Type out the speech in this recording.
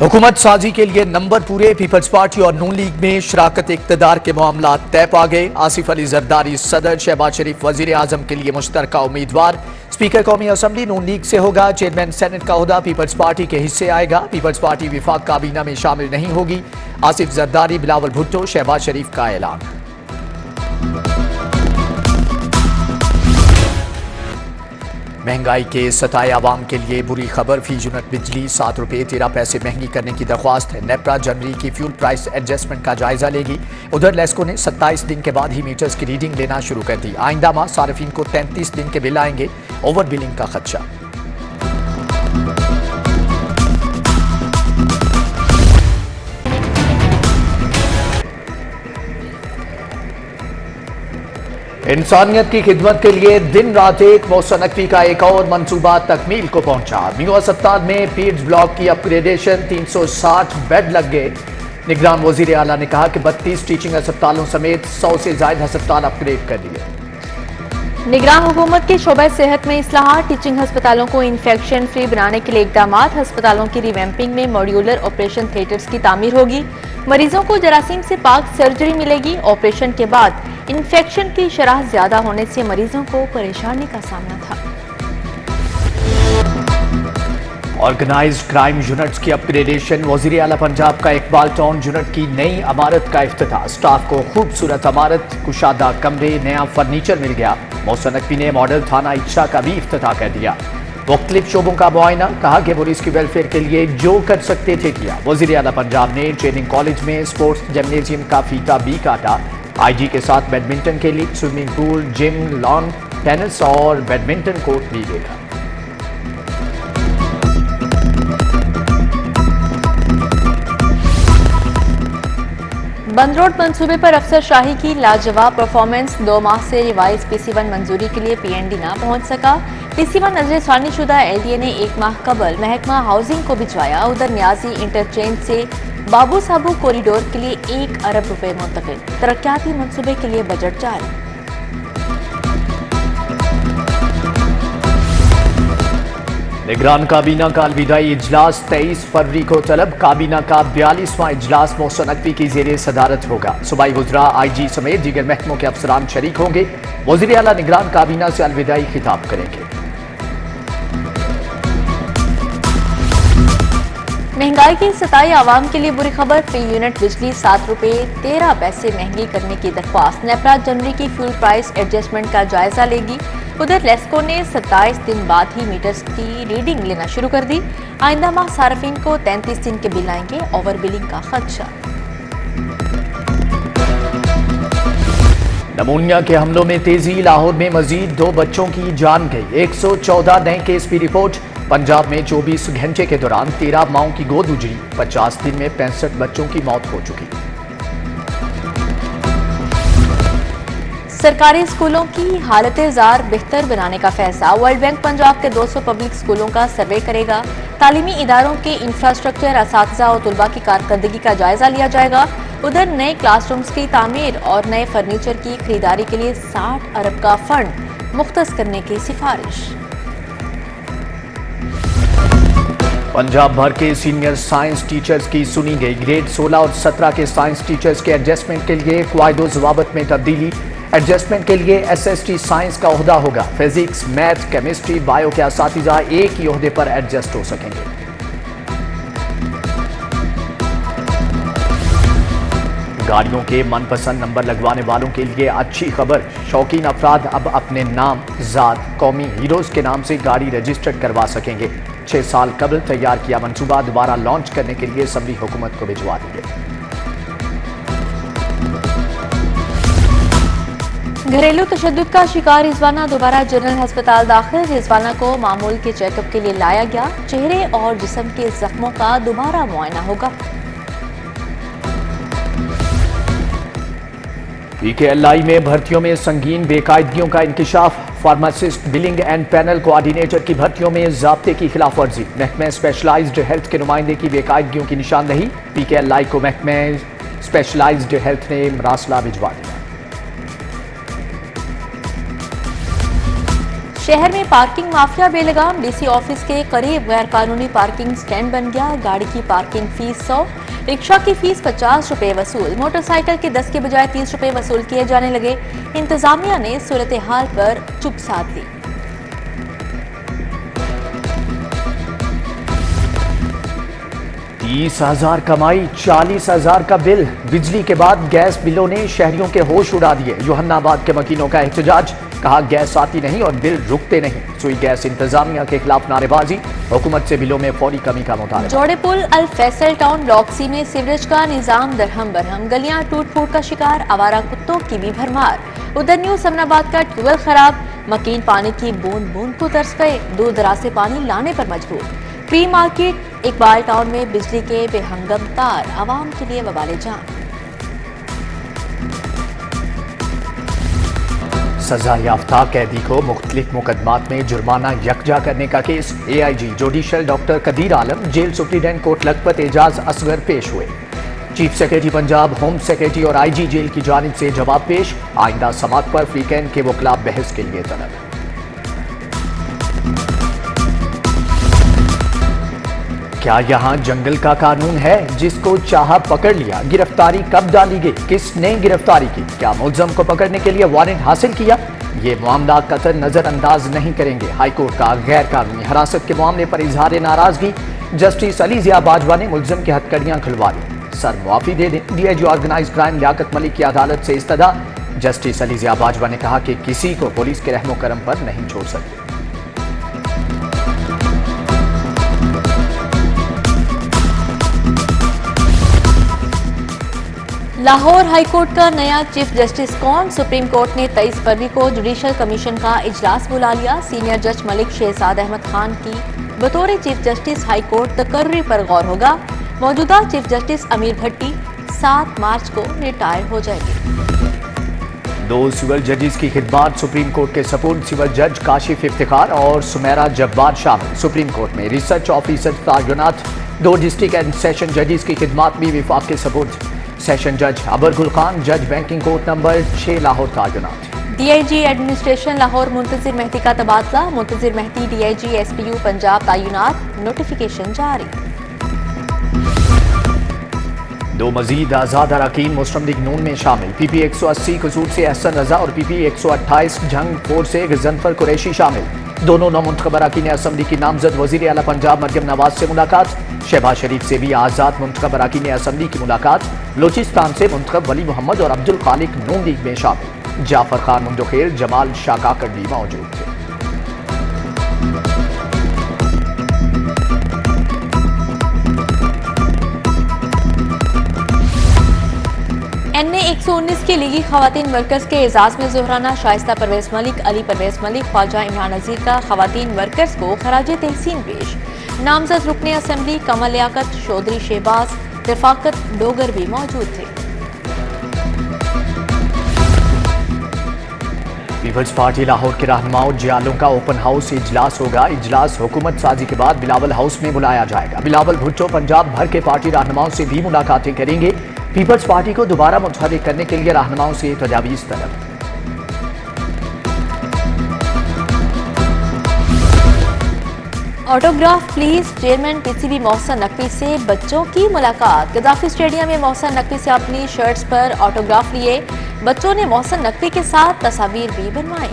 हुकूमत साजी के लिए नंबर पूरे। पीपल्स पार्टी और नून लीग में शराकत इक़्तिदार के मामला तय पा गए। आसिफ अली जरदारी सदर, शहबाज शरीफ वजीर आजम के लिए मुश्तरका उम्मीदवार। स्पीकर कौमी असम्बली नून लीग से होगा। चेयरमैन सेनेट का ओहदा पीपल्स पार्टी के हिस्से आएगा। पीपल्स पार्टी विफाक काबीना में शामिल नहीं होगी। आसिफ जरदारी, बिलावल भुट्टो, शहबाज शरीफ का ऐलान। महंगाई के सताए आवाम के लिए बुरी खबर। फी यूनिट बिजली 7 रुपये 13 पैसे महंगी करने की दरख्वास्त है। नेपरा जनवरी की फ्यूल प्राइस एडजस्टमेंट का जायजा लेगी। उधर लेस्को ने 27 दिन के बाद ही मीटर्स की रीडिंग लेना शुरू कर दी। आइंदा माह सार्फिन को 33 दिन के बिल आएंगे। ओवर बिलिंग का खदशा। इंसानियत की खिदमत के लिए दिन रात एक। मौसम नकवी का एक और मंसूबा तकमील को पहुंचा। मीनू अस्पताल में पीड्स ब्लॉक की अपग्रेडेशन, 360 बेड लग गए। निगरान वजीर आला ने कहा कि 32 टीचिंग अस्पतालों समेत 100 से ज्यादा अस्पताल अपग्रेड कर दिए। निगरान हुकूमत के शोबे सेहत में इस्लाहात, टीचिंग अस्पतालों को इन्फेक्शन फ्री बनाने के लिए इकदाम। अस्पतालों की रिवैम्पिंग में मॉड्यूलर ऑपरेशन थिएटर्स की तामीर होगी। मरीजों को जरासीम से पाक सर्जरी मिलेगी। ऑपरेशन के बाद इन्फेक्शन की शरह ज्यादा होने से मरीजों को परेशानी का सामना था। ऑर्गेनाइज्ड क्राइम यूनिट्स की अपग्रेडेशन। वजीर आला पंजाब का इकबाल टाउन यूनिट की नई इमारत का इफ्तिताह। स्टाफ को खूबसूरत इमारत, कुशादा कमरे, नया फर्नीचर मिल गया। मौसम नकवी ने मॉडल थाना इच्छा का भी इफ्तिताह कर दिया। मुख्तलिफ शोबों का मुआयना, कहा कि पुलिस की वेलफेयर के लिए जो कर सकते थे किया। वजीर आला पंजाब ने ट्रेनिंग कॉलेज में स्पोर्ट्स जिम्नेजियम का फीता भी काटा। आईजी के साथ बैडमिंटन के लिए swimming pool, gym, lawn tennis और बैडमिंटन कोर्ट भी देखा। बंद रोड मंसूबे पर अफसर शाही की लाजवाब परफॉर्मेंस। 2 माह से रिवाइज PC1 मंजूरी के लिए PND ना पहुंच सका। PC1 नजरसानी शुदा LDA ने 1 माह कबल महकमा हाउसिंग को भिजवाया। उधर न्याजी इंटरचेंज से बाबू साबू कॉरिडोर के लिए 1 अरब रुपए मुंतकिल। तरक्याती मंसूबे के लिए बजट जारी। निगरान काबीना का अलविदाई इजलास 23 फरवरी को तलब। काबीना का 42वां इजलास मौसम नकवी की जेर सदारत होगा। सूबाई वज़रा, IG समेत दीगर महकमों के अफसरान शरीक होंगे। वज़ीर आला निगरान काबीना से अलविदाई खिताब करेंगे। महंगाई की सताई आवाम के लिए बुरी खबर। फी यूनिट बिजली 7 रुपये 13 पैसे महंगी करने की दरख्वास्त। नेपरा जनवरी की फ्यूल प्राइस एडजस्टमेंट का जायजा लेगी। उधर लेस्को ने 27 दिन बाद ही मीटर्स की रीडिंग लेना शुरू कर दी। आइंदा माह सार्फिन को 33 दिन के बिल आएंगे। ओवर बिलिंग का खदशा। नमूनिया के हमलों में तेजी। लाहौर में मजीद 2 बच्चों की जान गई। 114 नए केस की रिपोर्ट। पंजाब में 24 घंटे के दौरान 13 माओं की गोद उजड़ी। 50 दिन में 65 बच्चों की मौत हो चुकी। सरकारी स्कूलों की हालत जार बेहतर बनाने का फैसला। वर्ल्ड बैंक पंजाब के 200 पब्लिक स्कूलों का सर्वे करेगा। तालीमी इदारों के इंफ्रास्ट्रक्चर, असातिज़ा और तुलबा की कारकर्दगी का जायजा लिया जाएगा। उधर नए क्लासरूम्स की तामीर और नए फर्नीचर की खरीदारी के लिए 60 अरब का फंड मुख्तस करने की सिफारिश। पंजाब भर के सीनियर साइंस टीचर्स की सुनी गई। ग्रेड 16 और 17 के साइंस टीचर्स के एडजस्टमेंट के लिए क़वाइद व ज़वाबित में तब्दीली। एडजस्टमेंट के लिए SST साइंस का ओहदा होगा। फिजिक्स, मैथ, केमिस्ट्री, बायो के असातिज़ा एक ही ओहदे पर एडजस्ट हो सकेंगे। गाड़ियों के मनपसंद नंबर लगवाने वालों के लिए अच्छी खबर। शौकीन अफराद अब अपने नाम, ज़ात, कौमी हीरोज़ के नाम से गाड़ी रजिस्टर्ड करवा सकेंगे। 6 साल कबल तैयार किया मंसूबा दोबारा लॉन्च करने के लिए असम्बली हुकूमत को भिजवा दिए। घरेलू तशद्दुद का शिकार रिजवाना दोबारा जनरल अस्पताल दाखिल। रिजवाना को मामूल के चेकअप के लिए लाया गया। चेहरे और जिस्म के जख्मों का दोबारा मुआयना होगा। PKLI में भर्तियों में संगीन बेकायदगियों का इंकिशाफ। Pharmacist, billing and panel coordinator की भर्तियों में ज़ाब्ते की खिलाफवर्जी। महकमे स्पेशलाइज्ड हेल्थ के नुमाइंदे की बेकायदगियों की निशानदही। PKLI को महकमे स्पेशलाइज्ड हेल्थ ने मरासला भिजवा दिया। शहर में पार्किंग माफिया बेलगाम। डीसी ऑफिस के करीब गैर कानूनी पार्किंग स्टैंड बन गया। गाड़ी की पार्किंग फीस 100, रिक्शा की फीस 50 रुपए वसूल। मोटरसाइकिल के 10 के बजाय 30 रुपए वसूल किए जाने लगे। इंतजामिया ने सूरत हाल पर चुप साध ली। 30,000 कमाई, 40,000 का बिल। बिजली के बाद गैस बिलों ने शहरियों के होश उड़ा दिए। जोहन्नाबाद के मकीनों का एहतजाज, कहा गैस आती नहीं और बिल रुकते नहीं। सुई गैस इंतजामिया के खिलाफ नारेबाजी, हुकूमत से बिलों में फौरी कमी का मुतालबा। जोड़ेपुल अल फैसल टाउन ब्लॉक सी में सीवरेज का निजाम दरहम बरहम। गलियां टूट फूट का शिकार, आवारा कुत्तों की भी भरमार। उधर न्यू समनाबाद का ट्यूबवेल खराब, मकीन पानी की बूंद बूंद को तरस गए। दूर दराज से पानी लाने पर मजबूर। प्री मार्केट इकबाल टाउन में बिजली के बेहंगम तार, आवाम के लिए वबाले जान। सजा याफ्ता कैदी को मुख्तलिफ मुकदमात में जुर्माना यकजा करने का केस। AIG judicial doctor Qadeer Alam, jail superintendent Kot Lakhpat Ejaz Asghar पेश हुए। Chief secretary Punjab, home secretary और IG जेल की जानिब से जवाब पेश। आइंदा समात पर फ्रीकैन के वकला बहस के लिए तलब। क्या यहाँ जंगल का कानून है? जिसको चाहा पकड़ लिया। गिरफ्तारी कब डाली गई? किसने गिरफ्तारी की? क्या मुलजम को पकड़ने के लिए वारंट हासिल किया? ये मामला कतई नजरअंदाज नहीं करेंगे। हाईकोर्ट का गैर कानूनी हिरासत के मामले पर इजहार नाराजगी। जस्टिस अली जिया बाजवा ने मुलजम की हथकड़ियां खुलवा ली। सर मुआफी दे दें। DIG organise crime Liaquat Malik की अदालत से इस्तदा। जस्टिस अली जिया बाजवा ने कहा कि किसी को पुलिस के रहमो करम पर नहीं छोड़ सकते। लाहौर हाईकोर्ट का नया चीफ जस्टिस कौन? सुप्रीम कोर्ट ने 23 फरवरी को जुडिशल कमीशन का इजलास बुला लिया। सीनियर जज मलिक शहजाद अहमद खान की बतौर चीफ जस्टिस हाईकोर्ट तकर्री पर गौर होगा। मौजूदा चीफ जस्टिस अमीर भट्टी 7 मार्च को रिटायर हो जाएंगे। 2 सिविल जजेस की खिदमात सुप्रीम कोर्ट के सपुर्द। सिविल जज काशिफ इफ्तिखार और सुमेरा जब्बार शामिल। सुप्रीम कोर्ट में रिसर्च ऑफिसर तैनात। 2 डिस्ट्रिक्ट एंड सेशन जजेस की खिदमात भी विफाक के सपुर्द। सेशन जज अबरगुल खान, जज बैंकिंग कोर्ट नंबर 6 लाहौर तैनात। DIG एडमिनिस्ट्रेशन लाहौर मुंतजिर मेहदी का तबादला। मुंतजिर मेहदी DIG SPU पंजाब तैनात। नोटिफिकेशन जारी। 2 मजीद आजाद अरकान मुस्लिम लीग नून में शामिल। PP 180 कसूर से एहसन रजा और PP 128 जंग 4 से गजनफर कुरैशी शामिल। दोनों नौमुंतखब अरकान असम्बली की नामजद वजीर आला पंजाब मरियम नवाज से मुलाकात। शहबाज शरीफ से भी आजाद मुंतखब अरकान असम्बली की मुलाकात। बलूचिस्तान से मुंतखब वली मोहम्मद और अब्दुल खालिक नून लीग में शामिल। जाफर खान मुंदखेर, जमाल शाकाकर भी मौजूद थे। NA 119 के लीगी खवातीन वर्कर्स के एजाज में जोहराना। शाइस्ता परवेज मलिक, अली परवेज मलिक, ख्वाजा इमरान नजीर का खवातीन वर्कर्स को खराज तहसीन पेश। नामजद रुकने असम्बली कमल लियाकत, चौधरी शहबाज, रफाकत डोगर भी मौजूद थे। पीपल्स पार्टी लाहौर के रहनुमाओं जियालों का ओपन हाउस इजलास होगा। इजलास हुकूमत साजी के बाद बिलावल हाउस में बुलाया जाएगा। बिलावल भुट्टो पंजाब भर के पार्टी रहनुमाओं से भी मुलाकातें करेंगे। पीपल्स पार्टी को दोबारा मुतहर्रिक करने के लिए रहनुमाओं से तजावीज़ तलब। Autograph please. Chairman PCB Mohsin Naqvi से बच्चों की मुलाकात। गद्दाफी स्टेडियम में मोहसन नकवी से अपनी शर्ट्स पर ऑटोग्राफ लिए। बच्चों ने मोहसन नकवी के साथ तस्वीर भी बनवाई।